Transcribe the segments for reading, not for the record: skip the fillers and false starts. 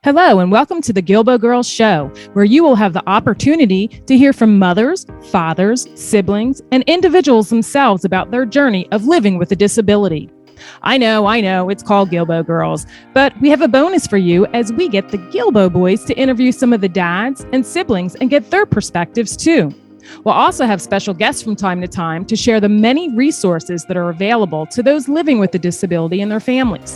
Hello, and welcome to the Guilbault Girls Show, where you will have the opportunity to hear from mothers, fathers, siblings, and individuals themselves about their journey of living with a disability. I know, it's called Guilbault Girls, but we have a bonus for you as we get the Guilbault boys to interview some of the dads and siblings and get their perspectives too. We'll also have special guests from time to time to share the many resources that are available to those living with a disability and their families.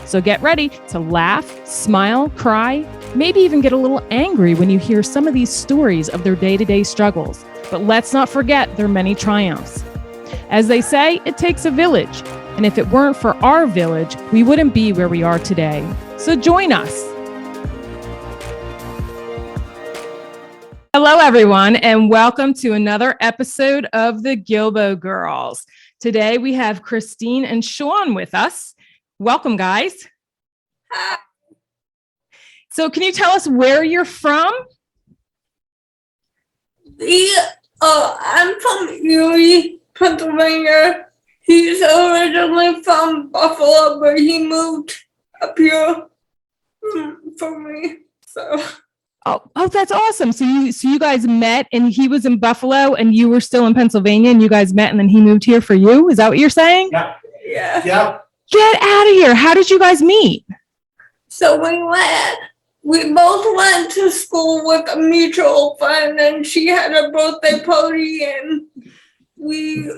So get ready to laugh, smile, cry, maybe even get a little angry when you hear some of these stories of their day-to-day struggles. But let's not forget their many triumphs. As they say, it takes a village. And if it weren't for our village, we wouldn't be where we are today. So join us. Hello, everyone, and welcome to another episode of the Guilbault Girls. Today, we have Christine and Shawn with us. Welcome, guys. Hi. So can you tell us where you're from? I'm from Erie, Pennsylvania. He's originally from Buffalo, but he moved up here for me. Oh, that's awesome. So you guys met and he was in Buffalo and you were still in Pennsylvania and you guys met and then he moved here for you? Is that what you're saying? Yeah. Get out of here. How did you guys meet? So we both went to school with a mutual friend, and she had a birthday party, and we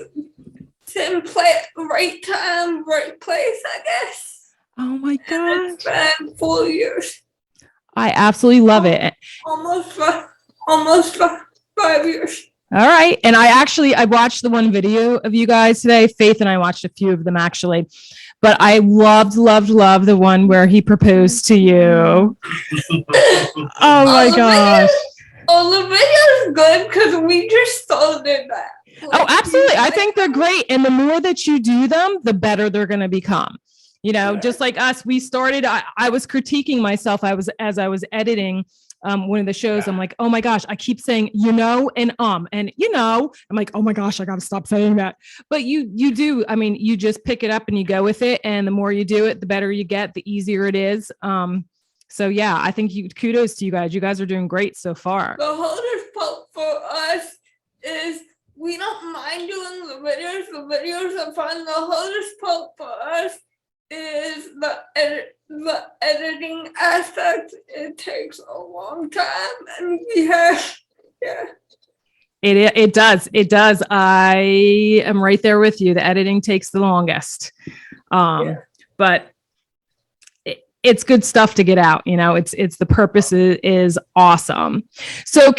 didn't play right time, right place, I guess. Oh my gosh. It's been 4 years. I absolutely love it. Almost 5 years. All right. And I watched the one video of you guys today. Faith and I watched a few of them actually. But I loved the one where he proposed to you. Oh my gosh. The video is good because we just started that. Oh, absolutely. I think they're great. And the more that you do them, the better they're going to become. You know, just like us, we started, I was critiquing myself. As I was editing one of the shows, I'm like, oh my gosh, I keep saying, and I'm like, oh my gosh, I got to stop saying that. But you do, you just pick it up and you go with it. And the more you do it, the better you get, the easier it is. So yeah, I think kudos to you guys. You guys are doing great so far. The hardest part for us is we don't mind doing the videos. The videos are fun. The hardest part for us is the editing aspect. It takes a long time, and It does. I am right there with you. The editing takes the longest, but it's good stuff to get out. It's the purpose is awesome. So we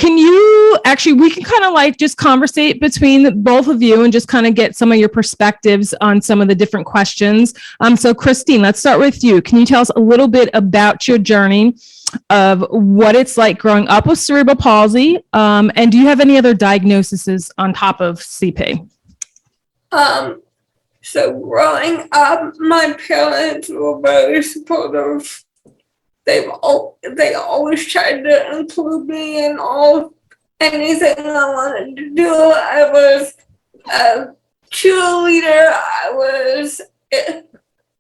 can kind of just conversate between both of you and just kind of get some of your perspectives on some of the different questions. So Christine, let's start with you. Can you tell us a little bit about your journey of what it's like growing up with cerebral palsy? And do you have any other diagnoses on top of CP? So growing up, my parents were very supportive. They always tried to include me in anything I wanted to do. I was a cheerleader.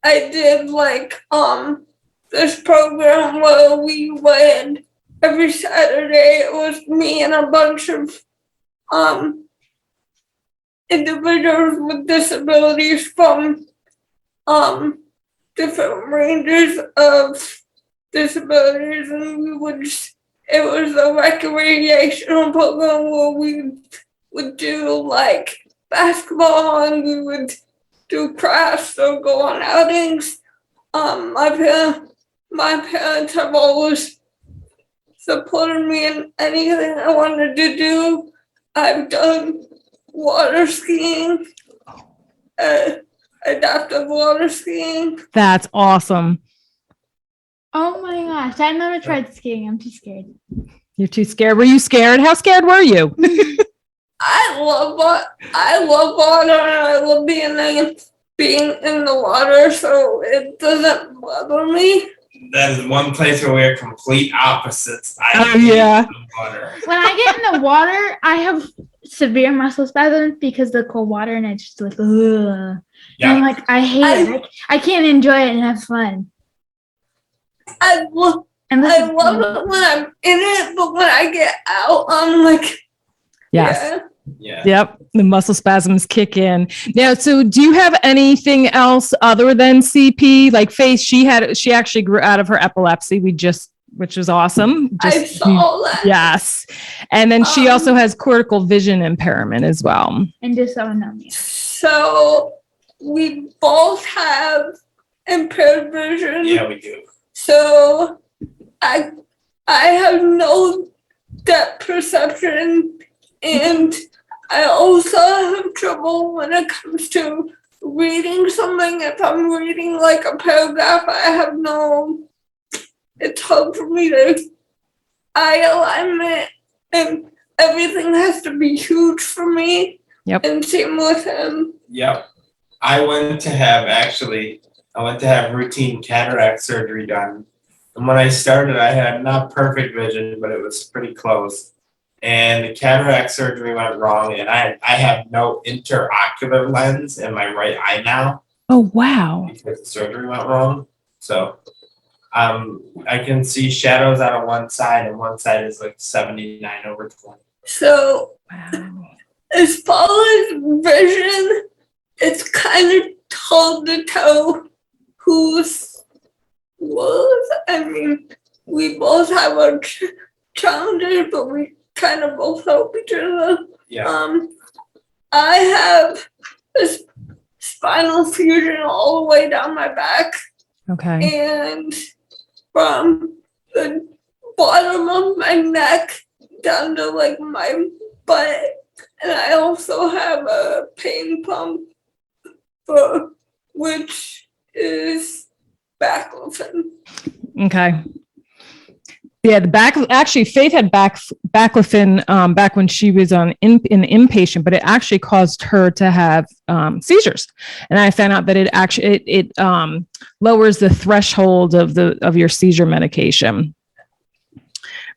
I did this program where we went every Saturday. It was me and a bunch of individuals with disabilities from different ranges of disabilities, and it was a recreational program where we would do basketball and we would do crafts or go on outings. My parents have always supported me in anything I wanted to do. I've done water skiing, adaptive water skiing. That's awesome. Oh my gosh, I never tried skiing. I'm too scared. You're too scared. Were you scared? How scared were you? I love water, and I love being in the water, so it doesn't bother me. That is one place where we're complete opposites. Yeah. Water. When I get in the water, I have severe muscle spasms because of the cold water, and it's just like, ugh. Yeah. And I'm like, I hate it. I can't enjoy it and have fun. I love And I love it when I'm in it, but when I get out, I'm like, Yes. Yeah. Yep. The muscle spasms kick in. Now, so do you have anything else other than CP? Like Faith, she actually grew out of her epilepsy. Which was awesome. I saw that. Yes. And then she also has cortical vision impairment as well. And dysautonomia. So we both have impaired vision. Yeah, we do. So I have no depth perception, and I also have trouble when it comes to reading something. If I'm reading like a paragraph, it's hard for me to eye alignment, and everything has to be huge for me. Yep. And same with him. Yep. I went to have routine cataract surgery done. And when I started, I had not perfect vision, but it was pretty close. And the cataract surgery went wrong, and I have no interocular lens in my right eye now. Oh, wow. Because the surgery went wrong. So I can see shadows out of one side, and one side is like 79/20. So Wow. as far as vision, it's kind of hard to tell who's was. I mean, we both have our challenges, but we kind of both help each other. Yeah. I have this spinal fusion all the way down my back, Okay. and from the bottom of my neck down to like my butt, and I also have a pain pump, which is baclofen. Okay. Yeah, actually Faith had baclofen back when she was in inpatient, but it actually caused her to have seizures. And I found out that it lowers the threshold of your seizure medication.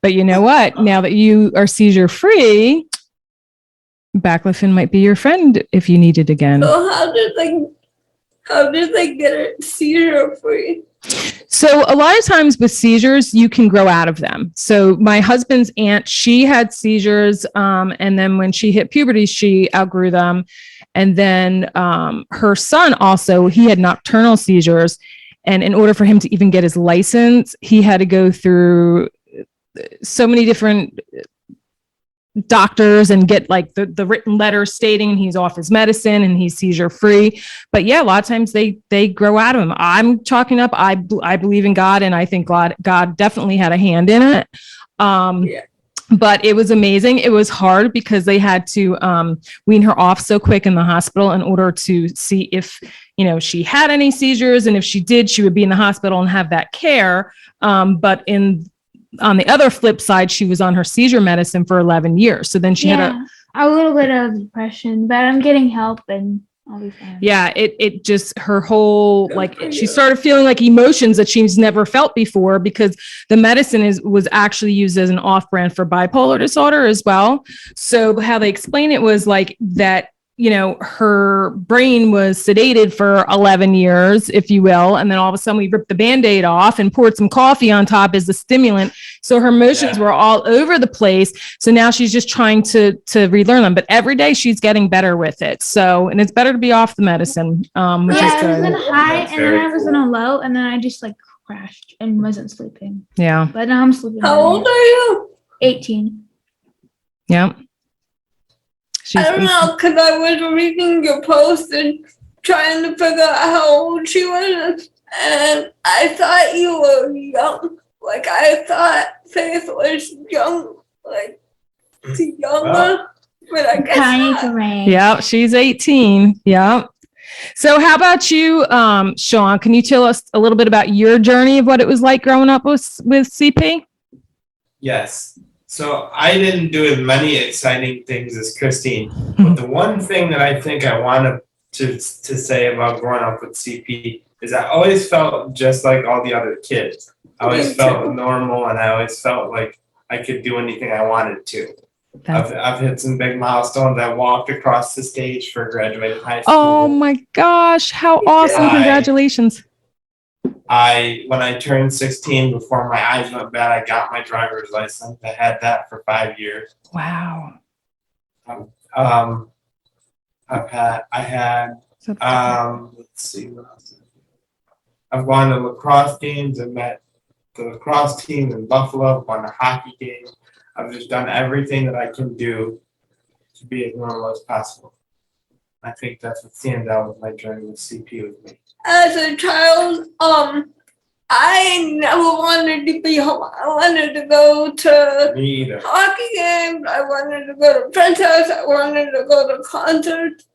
But you know what? Now that you are seizure free, baclofen might be your friend if you need it again. So how did they get it seizure free? So a lot of times with seizures, you can grow out of them. So my husband's aunt, she had seizures, and then when she hit puberty, she outgrew them. And then her son also, he had nocturnal seizures. And in order for him to even get his license, he had to go through so many different doctors and get like the written letter stating he's off his medicine and he's seizure free. But yeah, a lot of times they grow out of him. I'm chalking up. I believe in God, and I think God definitely had a hand in it. Yeah. But it was amazing. It was hard because they had to wean her off so quick in the hospital in order to see if, she had any seizures. And if she did, she would be in the hospital and have that care. But on the other flip side, she was on her seizure medicine for 11 years. So then she had a little bit of depression, but I'm getting help and I'll be fine. Yeah, it just, her whole, she started feeling like emotions that she's never felt before, because the medicine was actually used as an off-brand for bipolar disorder as well. So how they explain it was like that, her brain was sedated for 11 years, if you will. And then all of a sudden we ripped the Band-Aid off and poured some coffee on top as the stimulant. So her emotions were all over the place. So now she's just trying to relearn them. But every day she's getting better with it. So, and it's better to be off the medicine, which is I was good. in a high That's and then I very was in a low and then I just crashed and wasn't sleeping. Yeah. But now I'm sleeping. How old are you? 18. Yeah. I don't know, because I was reading your post and trying to figure out how old she was, and I thought you were young. Like, I thought Faith was young, younger, but I guess Tiny not. terrain. Yeah, she's 18. Yeah. So how about you, Shawn? Can you tell us a little bit about your journey of what it was like growing up with CP? Yes. So I didn't do as many exciting things as Christine, but the one thing that I think I wanted to say about growing up with CP is I always felt just like all the other kids. I always felt normal, and I always felt like I could do anything I wanted to. I've hit some big milestones. I walked across the stage for graduating high school. Oh my gosh, how awesome. Congratulations. when I turned 16, before my eyes went bad, I got my driver's license. I had that for 5 years. Wow. Let's see what else. I've gone to lacrosse games and met the lacrosse team in Buffalo. I've gone to hockey games. I've just done everything that I can do to be as normal as possible. I think that's what stands out with my journey with CP with me. As a child, I never wanted to be home. I wanted to go to Me either. hockey games. I wanted to go to friends' house. I wanted to go to concerts.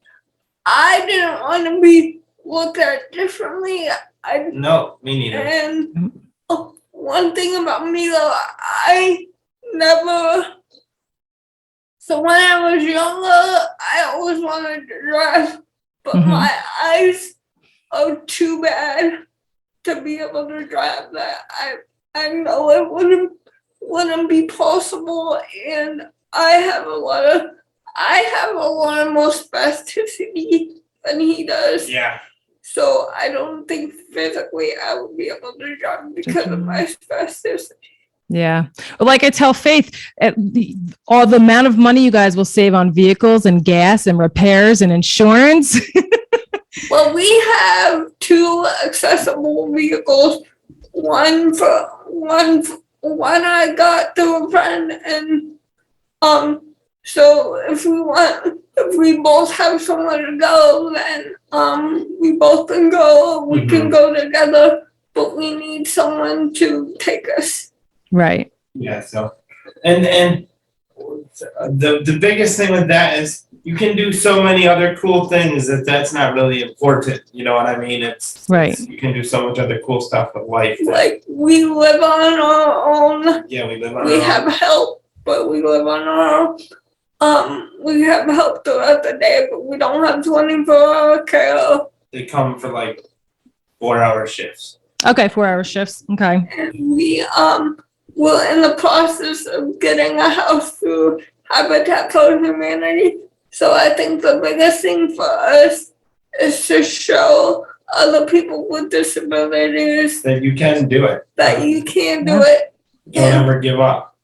I didn't want to be looked at differently. No, me neither. And one thing about me though, I never. So when I was younger, I always wanted to drive, but my eyes are too bad to be able to drive. That I know it wouldn't be possible, and I have a lot more spasticity than he does. Yeah. So I don't think physically I would be able to drive because of my spasticity. Yeah. Well, like I tell Faith, all the amount of money you guys will save on vehicles and gas and repairs and insurance. Well, we have 2 accessible vehicles. One I got through a friend, and so if we both have somewhere to go, then we both can go. We can go together, but we need someone to take us. Right. Yeah. So, and the biggest thing with that is you can do so many other cool things that's not really important. You know what I mean? It's right. You can do so much other cool stuff with life. Like we live on our own. Yeah, we live on We our own. have help, but we live on our own. We have help throughout the day, but we don't have 24-hour care. They come for like 4-hour shifts. Okay, 4-hour shifts. Okay. And we're in the process of getting a house through Habitat for Humanity. So I think the biggest thing for us is to show other people with disabilities that you can do it. That you can do it. Don't ever give up.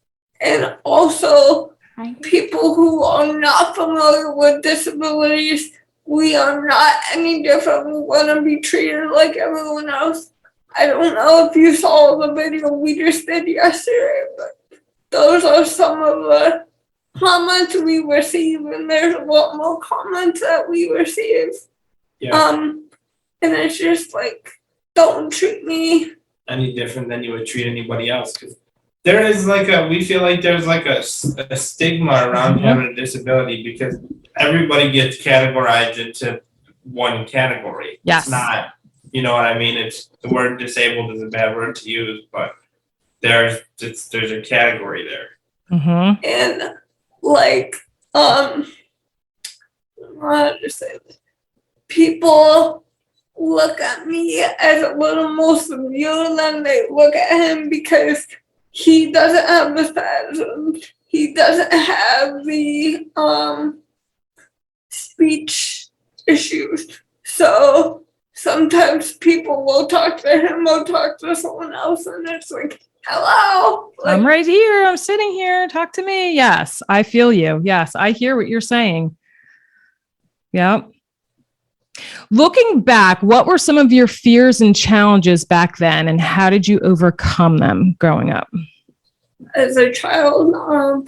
And also people who are not familiar with disabilities, we are not any different. We want to be treated like everyone else. I don't know if you saw the video we just did yesterday, but those are some of the comments we receive, and there's a lot more comments that we receive. Yeah. And it's just like, don't treat me any different than you would treat anybody else. Because there is we feel like there's like a stigma around having a disability because everybody gets categorized into one category. Yes. It's not, you know what I mean? It's the word disabled is a bad word to use, but there's a category there. Mm-hmm. And like, how to say this? People look at me as a little more severe than they look at him because he doesn't have the spasms. He doesn't have the speech issues. So sometimes people will talk to him or talk to someone else, and it's like, hello. Like, I'm right here. I'm sitting here. Talk to me. Yes, I feel you. Yes, I hear what you're saying. Yep. Looking back, what were some of your fears and challenges back then, and how did you overcome them growing up? As a child, I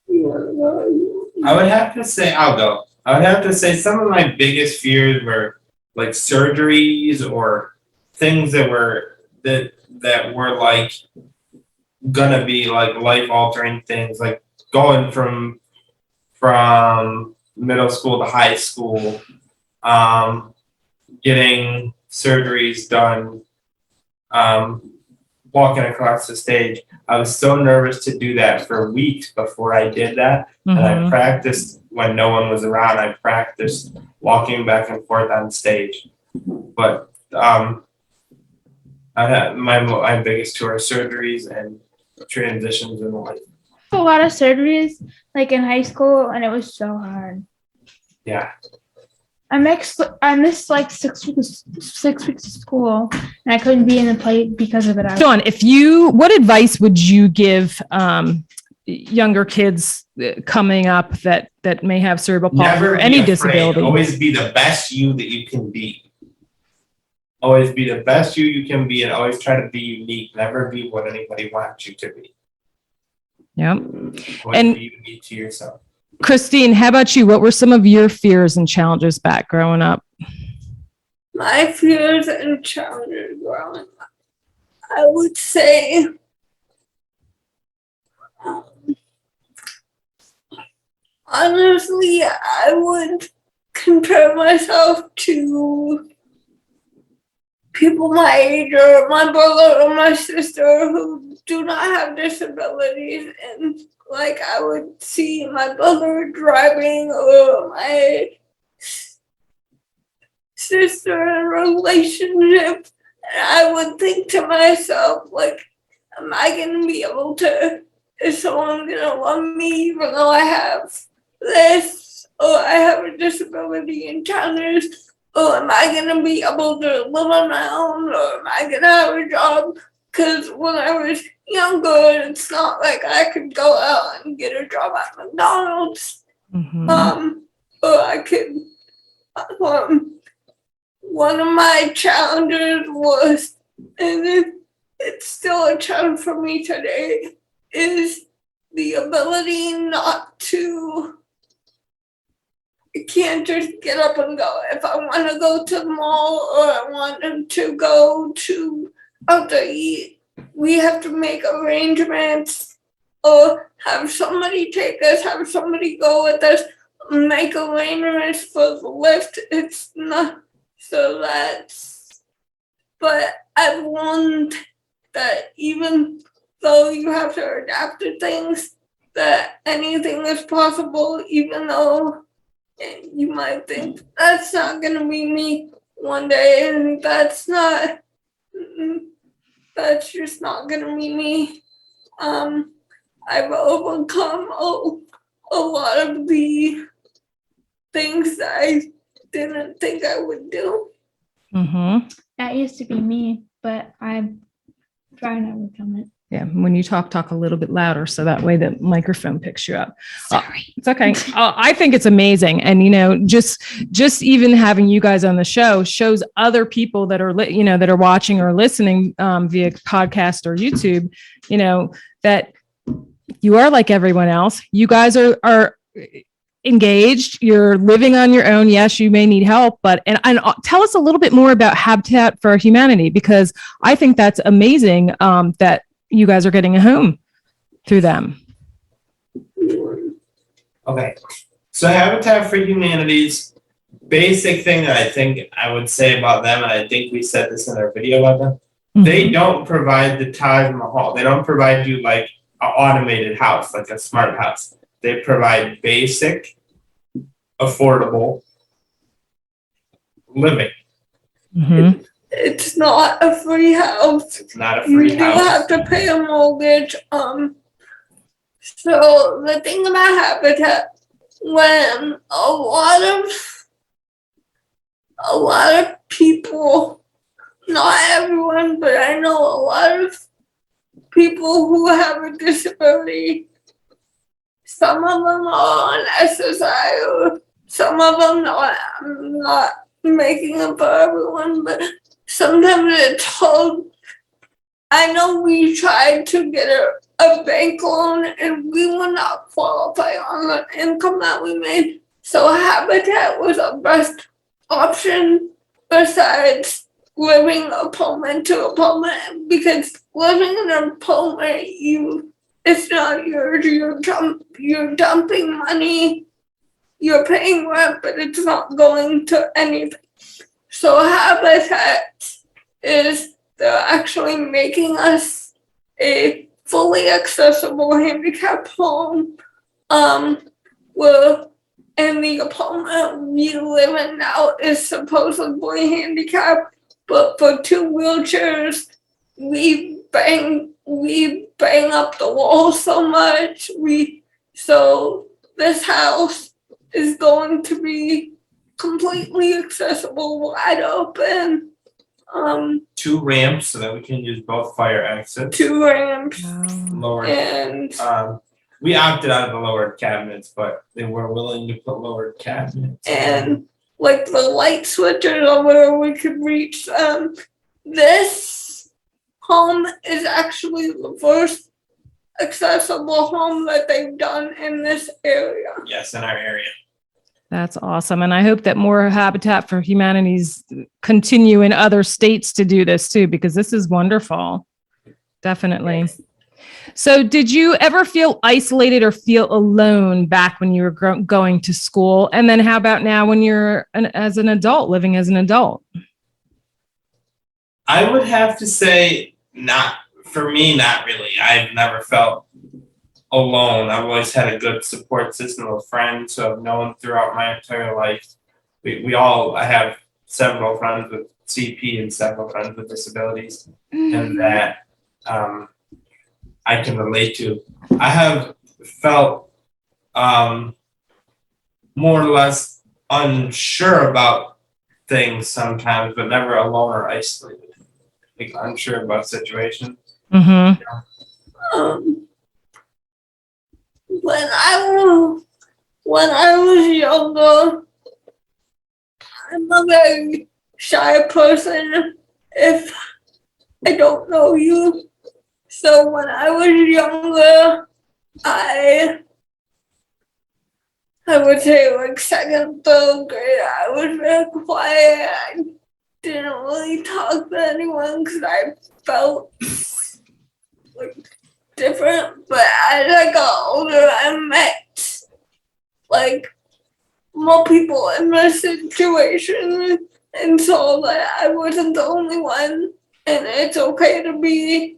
would have to say, I'll go. I would have to say some of my biggest fears were like surgeries or things that were like gonna be like life-altering things, like going from middle school to high school, getting surgeries done, walking across the stage. I was so nervous to do that for weeks before I did that. Mm-hmm. And I practiced when no one was around. I practiced walking back and forth on stage. But I had my biggest two are surgeries and transitions in life. A lot of surgeries, like in high school, and it was so hard. Yeah. I missed like 6 weeks of school, and I couldn't be in the play because of it. Shawn, what advice would you give younger kids coming up that may have cerebral palsy or any disability? Always be the best you that you can be. Always be the best you can be, and always try to be unique. Never be what anybody wants you to be. Yeah. Always be unique to yourself. Christine, how about you? What were some of your fears and challenges back growing up? My fears and challenges growing up, I would say, honestly, I would compare myself to people my age or my brother or my sister who do not have disabilities, and like I would see my brother driving or my sister in a relationship, and I would think to myself, like, am I gonna be able to, is someone gonna love me even though I have this, or I have a disability in challenge? Or am I gonna be able to live on my own, or am I gonna have a job? Because when I was younger, it's not like I could go out and get a job at McDonald's. Or I could. One of my challenges was, and it's still a challenge for me today, is the ability not to. I can't just get up and go. If I want to go to the mall or I want to go out to eat, we have to make arrangements or have somebody take us, have somebody go with us, make arrangements for the lift. It's not so that's, but I've learned that even though you have to adapt to things, that anything is possible, even though you might think that's not going to be me one day, and that's just not going to be me. I've overcome a lot of the things that I didn't think I would do. That used to be me, but I'm trying to overcome it. Yeah, when you talk a little bit louder so that way the microphone picks you up. Sorry. It's okay. I think it's amazing. And, just even having you guys on the show shows other people that are, that are watching or listening via podcast or YouTube, that you are like everyone else. You guys are engaged. You're living on your own. Yes, you may need help, but and tell us a little bit more about Habitat for Humanity, because I think that's amazing that you guys are getting a home through them. Okay, so Habitat for Humanity's basic thing that I think I would say about them, and I think we said this in our video about them, they don't provide the Taj Mahal. They don't provide you like an automated house, like a smart house. They provide basic, affordable living. It's not a free house. It's not a free house. You have to pay a mortgage. So the thing about Habitat, when a lot of people, not everyone, but I know a lot of people who have a disability, some of them are on SSI, or some of them not. I'm not making it for everyone, but sometimes it's hard. I know we tried to get a bank loan and we would not qualify on the income that we made. So Habitat was our best option besides living apartment to apartment, because living in an apartment, it's not yours. You're dumping money. You're paying rent, but it's not going to anything. So Habitat they're actually making us a fully accessible handicap home. We're in the apartment we live in now is supposedly handicapped, but for 2 wheelchairs, we bang up the wall so much. So this house is going to be completely accessible, wide open. 2 ramps so that we can use both fire exits. 2 ramps Lower. and We opted out of the lowered cabinets, but they were willing to put lowered cabinets. and like the light switches over where we could reach. This home is actually the first accessible home that they've done in this area. Yes, in our area. That's awesome. And I hope that more Habitat for Humanities continue in other states to do this too, because this is wonderful. Definitely. Yes. So did you ever feel isolated or feel alone back when you were going to school? And then how about now when you're as an adult, living as an adult? I would have to say not really. I've never felt alone. I've always had a good support system of friends who I've known throughout my entire life. I have several friends with CP and several friends with disabilities, and that I can relate to. I have felt more or less unsure about things sometimes, but never alone or isolated. Like unsure about situations. Mm-hmm. When I was younger, I'm a very shy person if I don't know you. So when I was younger, I would say like 2nd, 3rd grade, I was very quiet. I didn't really talk to anyone because I felt like different. But as I got older, I met like more people in my situation and saw that I wasn't the only one, and it's okay to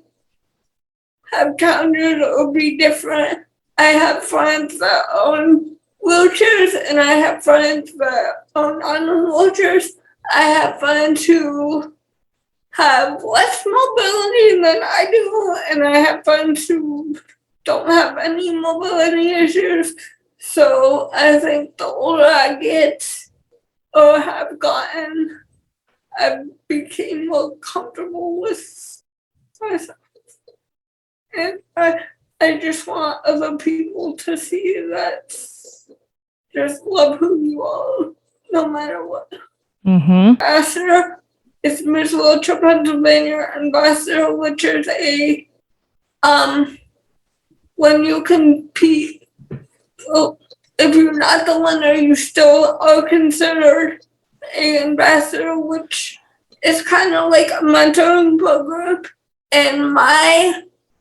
have challenges or be different. I have friends that own wheelchairs, and I have friends that own non-wheelchairs. I have friends who have less mobility than I do, and I have friends who don't have any mobility issues. So I think the older I get or have gotten, I became more comfortable with myself. And I just want other people to see that just love who you are, no matter what. Mm-hmm. Ambassador is Miss Wiltshire, Pennsylvania Ambassador, which is when you compete, well, if you're not the winner, you still are considered an ambassador, which is kind of like a mentoring program. And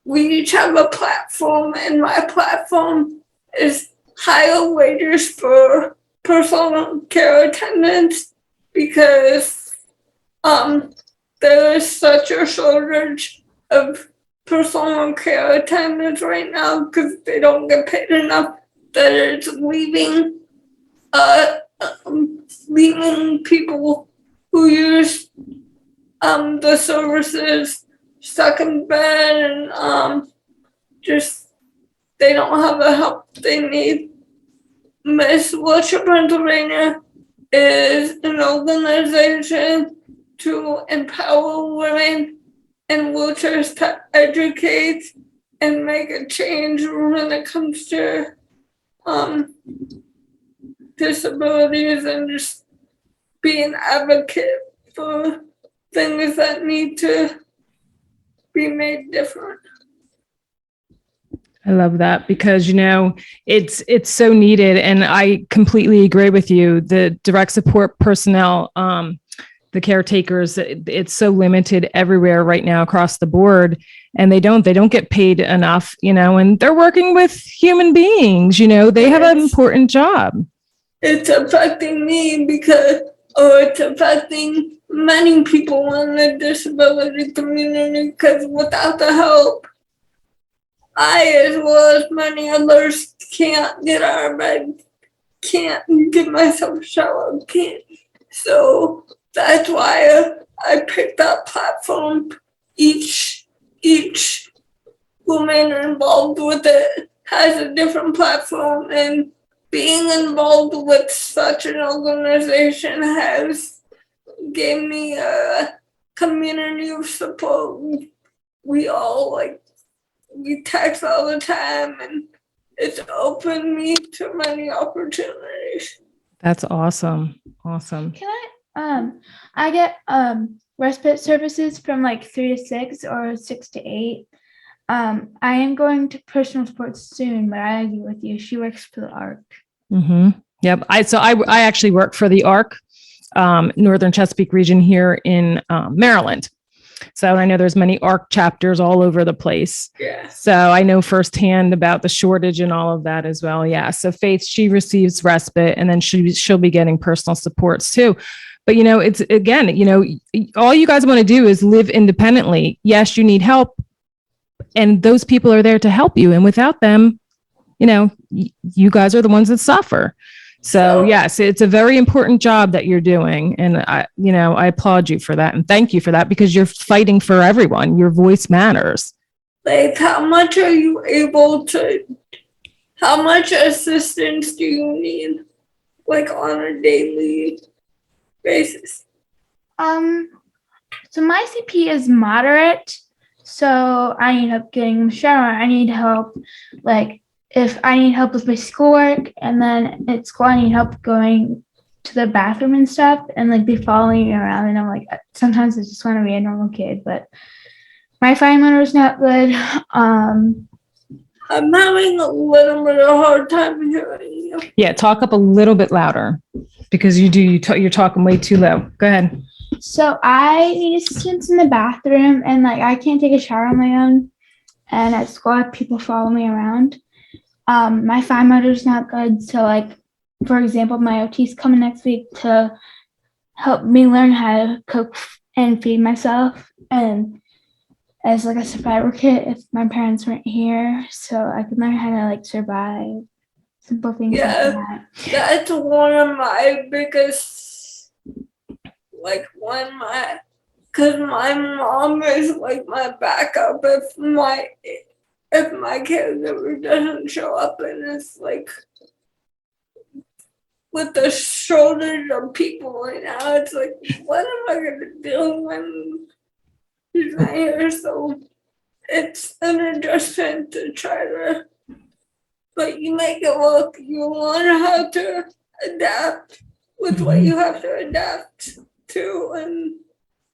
we each have a platform, and my platform is higher wages for personal care attendants, because there is such a shortage of personal care attendants right now because they don't get paid enough, that it's leaving people who use the services stuck in bed, and just they don't have the help they need. Miss Wiltshire, Pennsylvania is an organization to empower women in wheelchairs to educate and make a change when it comes to disabilities, and just be an advocate for things that need to be made different. I love that, because, it's so needed. And I completely agree with you. The direct support personnel, the caretakers, it's so limited everywhere right now across the board, and they don't get paid enough, and they're working with human beings, they have an important job. It's affecting me it's affecting many people in the disability community, because without the help, I, as well as many others, can't get out of bed, can't give myself a shower, can't. So that's why I picked that platform. Each woman involved with it has a different platform, and being involved with such an organization has given me a community of support. We all we text all the time, and it's opened me to many opportunities. That's awesome. Awesome. Can I get respite services from like 3 to 6 or 6 to 8. I am going to personal sports soon, but I agree with you. She works for the ARC. Mm-hmm. Yep. I actually work for the ARC, Northern Chesapeake region here in Maryland. So I know there's many ARC chapters all over the place. Yeah. So I know firsthand about the shortage and all of that as well. Yeah. So Faith, she receives respite, and then she'll be getting personal supports too. But, it's again, all you guys want to do is live independently. Yes, you need help, and those people are there to help you. And without them, you guys are the ones that suffer. So yes, it's a very important job that you're doing. And I applaud you for that. And thank you for that, because you're fighting for everyone. Your voice matters. How much assistance do you need, on a daily basis? So my CP is moderate. So I need help getting a shower. I need help, if I need help with my schoolwork, and then at school I need help going to the bathroom and stuff, and they following me around, and I'm sometimes I just want to be a normal kid, but my fine motor is not good. I'm having a little bit of a hard time hearing you. Yeah, talk up a little bit louder, because you're talking way too low. Go ahead. So I need assistance in the bathroom, and I can't take a shower on my own, and at school I have people follow me around. My fine motor is not good, so for example, my OT's coming next week to help me learn how to cook and feed myself, and as a survivor kit if my parents weren't here, so I could learn how to survive. Simple things like that. That's one of my biggest, because my mom is my backup if my caregiver doesn't show up, and it's with the shortage of people right now, it's what am I gonna do when he's not here? So it's an adjustment to try to, but you make it work. You learn how to adapt with what you have to adapt to, and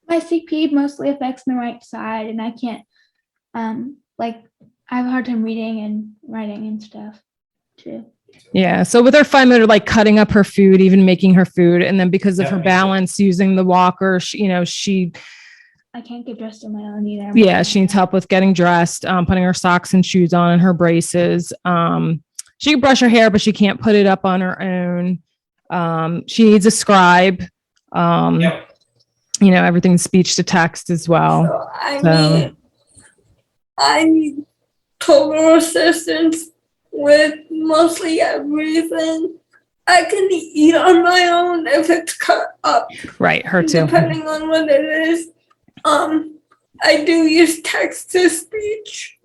my CP mostly affects my right side, and I can't I have a hard time reading and writing and stuff too. Yeah. So with her fine motor, cutting up her food, even making her food, and then because of her balance, using the walker, she I can't get dressed on my own either. Yeah, she needs help with getting dressed, putting her socks and shoes on, and her braces. She can brush her hair, but she can't put it up on her own. She needs a scribe. Everything's speech to text as well. So I need total assistance with mostly everything. I can eat on my own if it's cut up. Right, her too. Depending on what it is. I do use text to speech.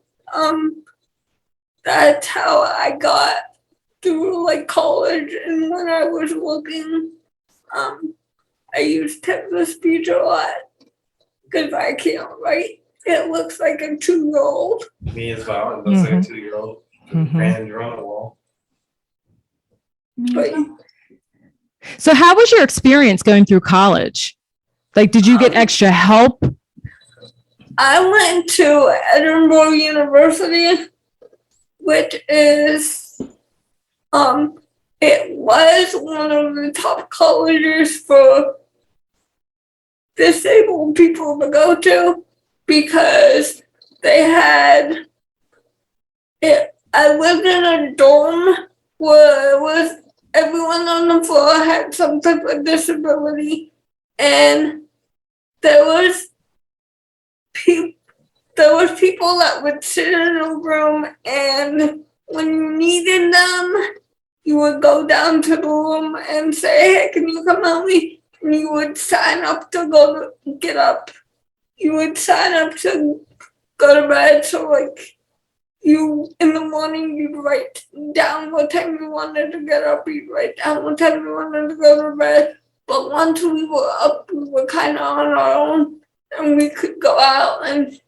That's how I got through college, and when I was looking, I use text to speech a lot because I can't write. It looks like a 2-year-old. Me as well. It looks like a 2-year-old. And you're on the wall. So how was your experience going through college? Did you get extra help? I went to Edinburgh University, which is, it was one of the top colleges for disabled people to go to, because they had it. I lived in a dorm where it was everyone on the floor had some type of disability, and there was people that would sit in a room, and when you needed them, you would go down to the room and say, "Hey, can you come help me?" And you would sign up to get up. You would sign up to go to bed. So you in the morning you'd write down what time you wanted to get up, you'd write down what time you wanted to go to bed. But once we were up, we were kind of on our own, and we could go out, and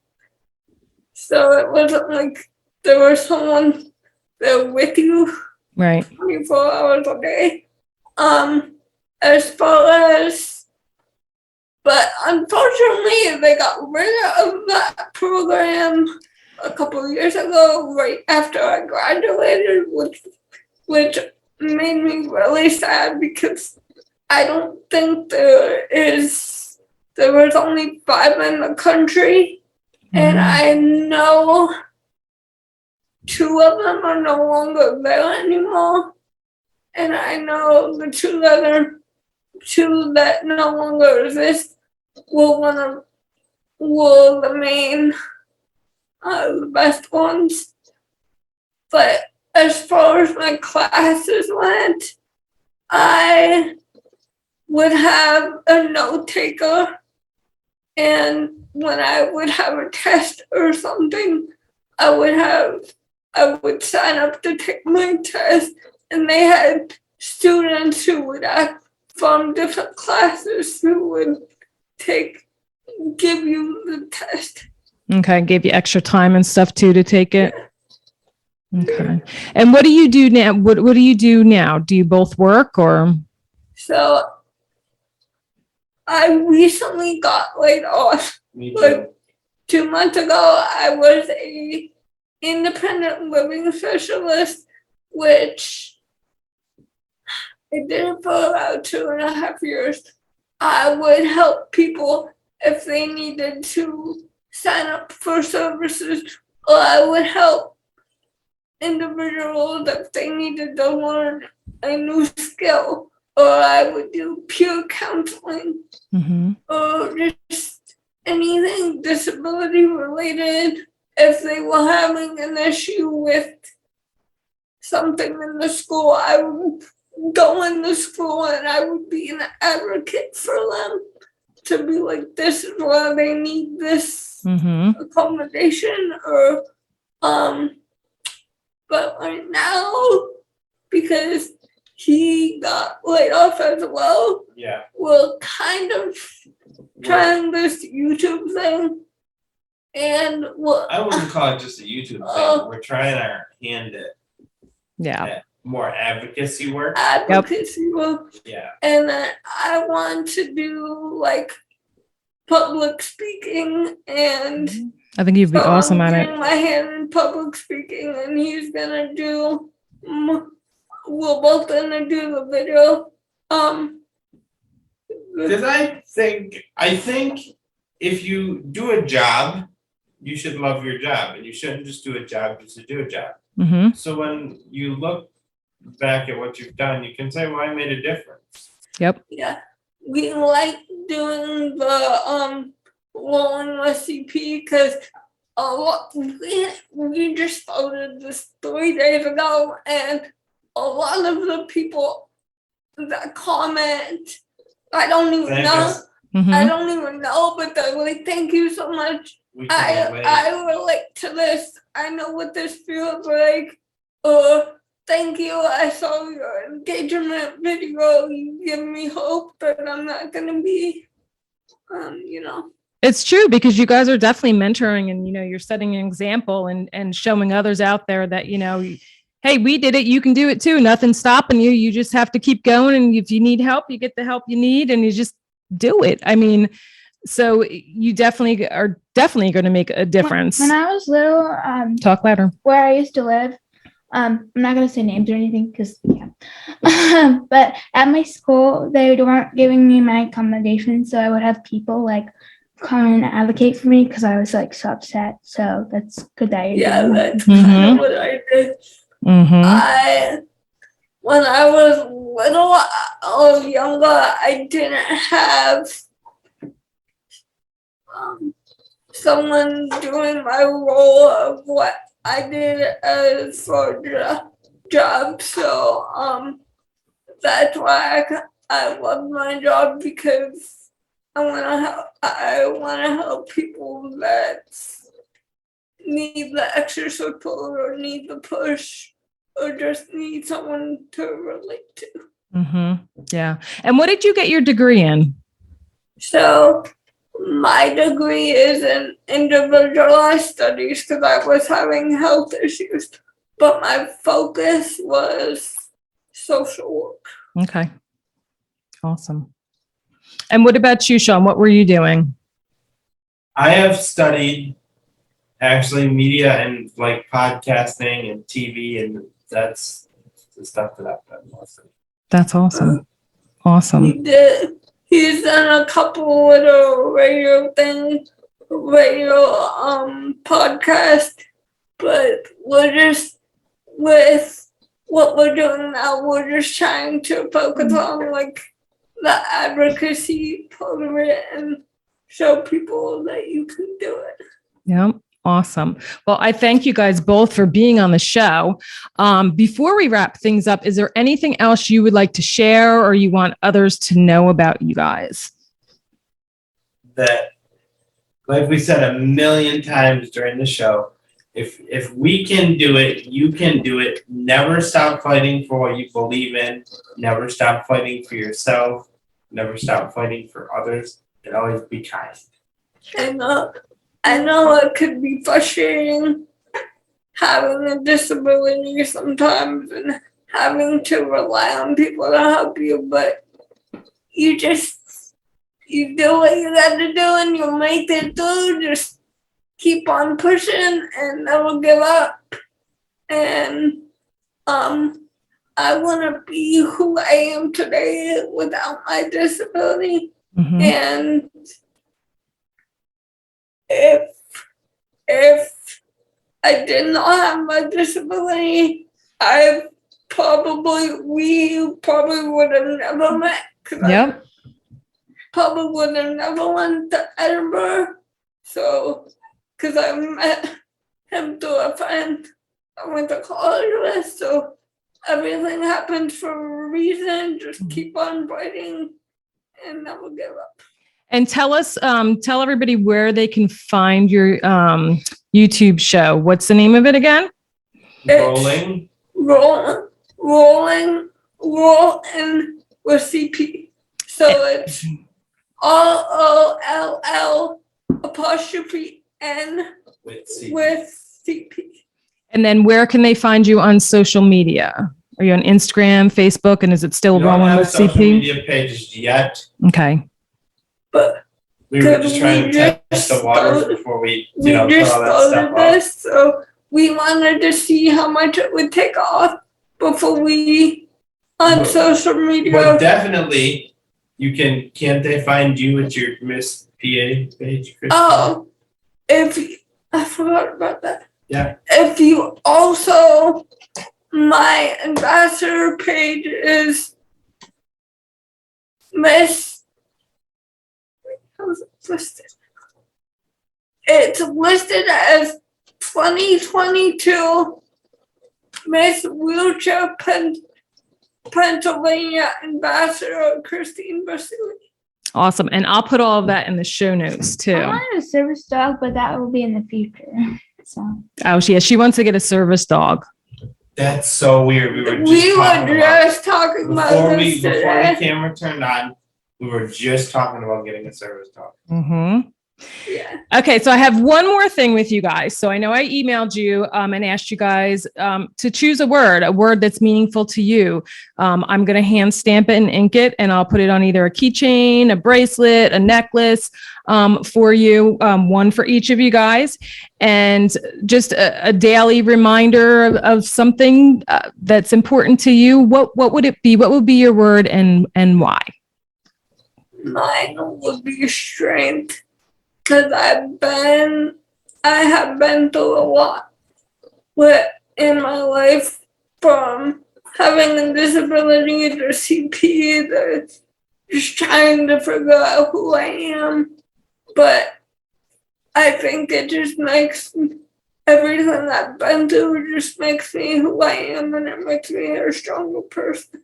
so it wasn't like there was someone there with you Right. 24 hours a day. As far as, but unfortunately, they got rid of that program a couple of years ago, right after I graduated, which made me really sad because I don't think there was only 5 in the country, and I know 2 of them are no longer there anymore, and I know the 2 that no longer exist were the main, the best ones. But as far as my classes went, I would have a note taker, and when I would have a test or something, I would sign up to take my test, and they had students who would act from different classes who would give you the test. Okay. Gave you extra time and stuff too to take it. Okay. And what do you do now? What do you do now? Do you both work or? So I recently got laid off. Me too. Like 2 months ago, I was a independent living specialist, which I did it for about 2.5 years. I would help people if they needed to sign up for services, or I would help individuals if they needed to learn a new skill, or I would do peer counseling, or just anything disability related. If they were having an issue with something in the school, I would go in the school and I would be an advocate for them to be like, this is why they need this accommodation, or but right now, because he got laid off as well, we're kind of trying this YouTube thing, and I wouldn't call it just a YouTube thing. We're trying our hand at more advocacy work. Advocacy work. Yeah. And I want to do like public speaking, and I think you'd be awesome at it. I'm my hand in public speaking, and he's gonna do. We're both gonna do the video. Because I think if you do a job, you should love your job, and you shouldn't just do a job just to do a job. So when you look back at what you've done, you can say, well, I made a difference. Yep. Yeah. We like doing the rolling with CP because we just started this 3 days ago, and a lot of the people that comment, I don't even know. I don't even know, but they're like, thank you so much. I relate to this. I know what this feels like. Thank you. I saw your engagement video. You give me hope that I'm not gonna be, It's true, because you guys are definitely mentoring, and you're setting an example and showing others out there that hey, we did it, you can do it too. Nothing's stopping you. You just have to keep going, and if you need help, you get the help you need, and you just do it. I mean, so you definitely are going to make a difference. When I was little, talk louder. Where I used to live, I'm not going to say names or anything because, but at my school, they weren't giving me my accommodation. So I would have people like come and advocate for me because I was like so upset. So that's good that you're doing that. That's kind of what I did. When I was little or younger, I didn't have someone doing my role of what I did as for job. So that's why I love my job, because I want to help people that need the extra support or need the push or just need someone to relate to. Yeah. And what did you get your degree in? So my degree is in individualized studies because I was having health issues, but my focus was social work. Okay. Awesome. And what about you, Shawn? What were you doing? I have studied actually media and like podcasting and TV, and that's the stuff that I've done mostly. That's awesome. Awesome. He's done a couple little radio podcast, but we're just with what we're doing now, we're just trying to focus on like the advocacy part of it and show people that you can do it. Yeah. Awesome. Well, I thank you guys both for being on the show. Before we wrap things up, is there anything else you would like to share or you want others to know about you guys? That, like we said a million times during the show, if we can do it, you can do it. Never stop fighting for what you believe in. Never stop fighting for yourself. Never stop fighting for others. And always be kind. I know it could be frustrating having a disability sometimes and having to rely on people to help you, but you do what you got to do and you'll make it through. Just keep on pushing and never give up. And I want to be who I am today without my disability. And if I did not have my disability, we probably would have never met. Yep. I probably would have never went to Edinburgh. So, because I met him through a friend I went to college with. So everything happens for a reason. Just keep on fighting and never give up. And tell everybody where they can find your YouTube show. What's the name of it again? Rolling with CP. So it's ROLL''N with CP. And then where can they find you on social media? Are you on Instagram, Facebook, and is it still Rolling with social CP? media pages yet. Okay. But we were just trying to test the waters before we put all that stuff up. So we wanted to see how much it would take off before we on social media. But definitely, can't they find you at your Miss PA page, Christine? Oh, I forgot about that. Yeah. If you also, my ambassador page is Miss. How's it listed? It's listed as 2022 Miss Wheelchair Pennsylvania Ambassador Christine Vasui. Awesome. And I'll put all of that in the show notes too. I wanted a service dog, but that will be in the future. So. Oh, yeah. She wants to get a service dog. That's so weird. We were just talking about this today. Before the camera turned on, we were just talking about getting a service dog. Yeah. Okay, so I have one more thing with you guys. So I know I emailed you and asked you guys to choose a word that's meaningful to you. I'm going to hand stamp it and ink it, and I'll put it on either a keychain, a bracelet, a necklace for you, one for each of you guys. And just a daily reminder of something that's important to you. What would it be? What would be your word and why? Mine would be strength. Because I have been through a lot in my life, from having a disability to CP to just trying to figure out who I am. But I think it just makes everything I've been through just makes me who I am, and it makes me a stronger person.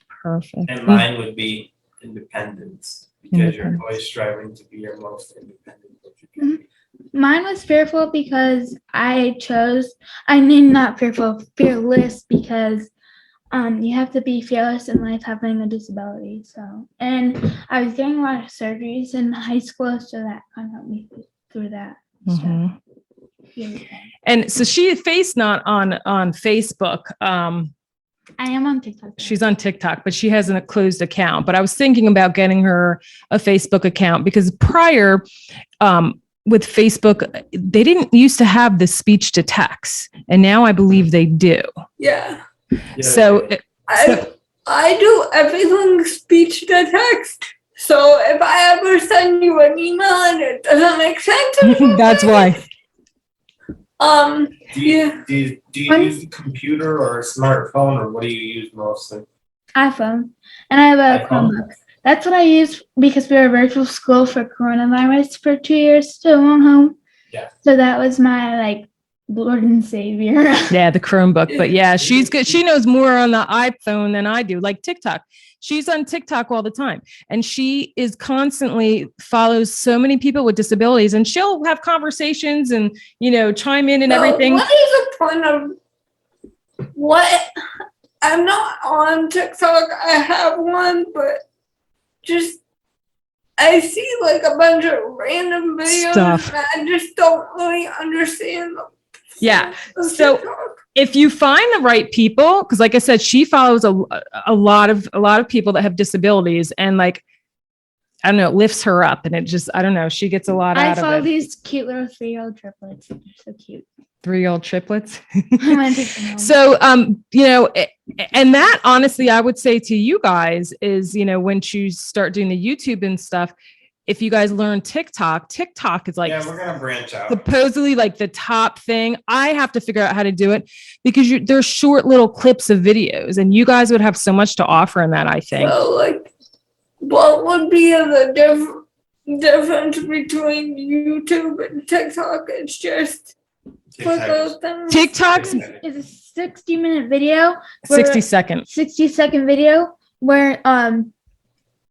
Perfect. And mine would be independence. Because you're always striving to be your most independent that you can be. Mine was fearful because not fearful, fearless because you have to be fearless in life having a disability. So, and I was getting a lot of surgeries in high school, so that kind of helped me through that. Mhm. So, And so she Face Not on Facebook. I am on TikTok. She's on TikTok, but she has a closed account. But I was thinking about getting her a Facebook account because prior, with Facebook, they didn't used to have the speech to text, and now I believe they do. Yeah. So, I do everything speech to text. So if I ever send you an email and it doesn't make sense, that's why. Do you use a computer or a smartphone, or what do you use mostly? iPhone, and I have a iPhone? Chromebook. That's what I use because we were virtual school for coronavirus for 2 years still at home. Yeah. So that was my Lord and Savior. Yeah, the Chromebook. But yeah, she's good. She knows more on the iPhone than I do, like TikTok. She's on TikTok all the time. And she is constantly follows so many people with disabilities, and she'll have conversations and, chime in and everything. What is the point of what? I'm not on TikTok. I have one, but I see a bunch of random videos Stuff. and I just don't really understand them. Yeah. So if you find the right people, because like I said, she follows a lot of people that have disabilities, and I don't know, it lifts her up, and it just, I don't know, she gets a lot out of it. I follow these cute little 3-year-old triplets. They're so cute. 3-year-old triplets. I went to them. So, and that honestly, I would say to you guys is, when you start doing the YouTube and stuff, if you guys learn TikTok is Yeah, we're gonna branch out. supposedly the top thing. I have to figure out how to do it because there's short little clips of videos, and you guys would have so much to offer in that, I think. So, what would be the difference between YouTube and TikTok? It's just for those things. TikTok's It's a 60-minute video. 60-second. 60-second video where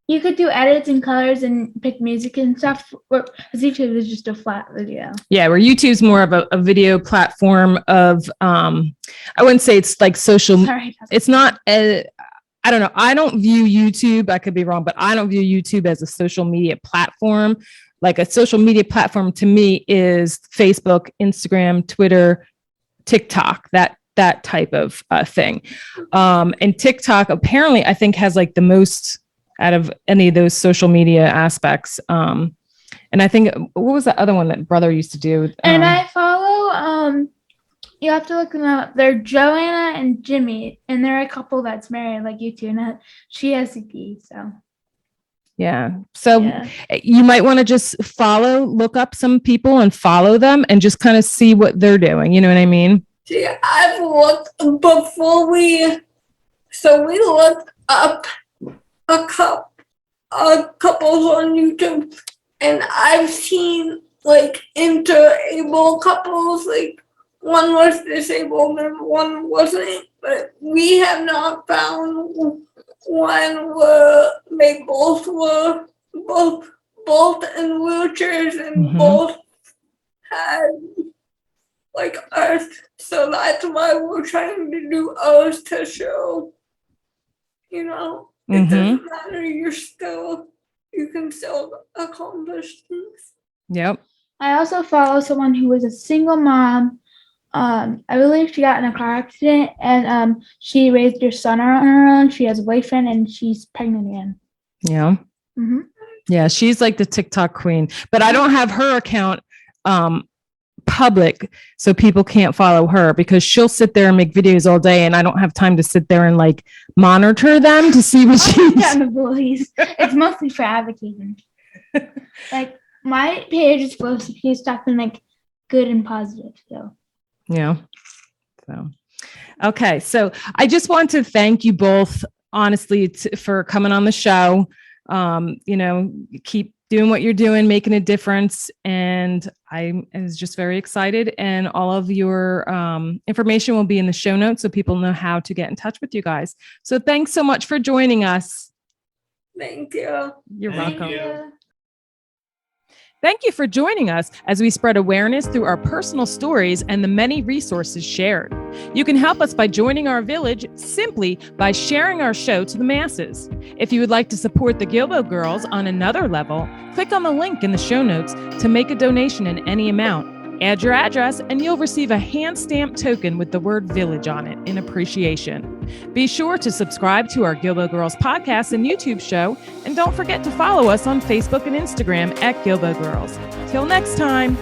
you could do edits and colors and pick music and stuff. Whereas YouTube is just a flat video. Yeah, where YouTube's more of a video platform of, I wouldn't say it's like social. Sorry. It's not, I don't know. I don't view YouTube, I could be wrong, but I don't view YouTube as a social media platform. Like a social media platform to me is Facebook, Instagram, Twitter, TikTok, that type of thing. And TikTok apparently I think has the most out of any of those social media aspects. And I think, what was the other one that brother used to do? And I follow, you have to look them up. They're Joanna and Jimmy, and they're a couple that's married like you two. And she has CP, so. Yeah. So Yeah. you might want to just look up some people and follow them and just kind of see what they're doing. You know what I mean? See, I've looked before we looked up a couples on YouTube, and I've seen interable couples, one was disabled and one wasn't, but we have not found one where they both were both in wheelchairs and Mhm. both had us. So that's why we're trying to do ours to show, it doesn't matter, you can still accomplish things. Yep. I also follow someone who was a single mom. I believe she got in a car accident and she raised her son on her own. She has a boyfriend and she's pregnant again. Yeah. Mm-hmm. Yeah. She's like the TikTok queen, but I don't have her account public so people can't follow her because she'll sit there and make videos all day, and I don't have time to sit there and monitor them to see what she's. It's mostly for advocating. My page is supposed to be talking good and positive. So. Yeah. So, okay. So I just want to thank you both, honestly, for coming on the show. Keep doing what you're doing, making a difference. And I was just very excited. And all of your information will be in the show notes so people know how to get in touch with you guys. So thanks so much for joining us. Thank you. You're Thank welcome. you. Thank you for joining us as we spread awareness through our personal stories and the many resources shared. You can help us by joining our village simply by sharing our show to the masses. If you would like to support the Guilbault Girls on another level, click on the link in the show notes to make a donation in any amount. Add your address and you'll receive a hand-stamped token with the word village on it in appreciation. Be sure to subscribe to our Guilbault Girls podcast and YouTube show, and don't forget to follow us on Facebook and Instagram at Guilbault Girls. Till next time.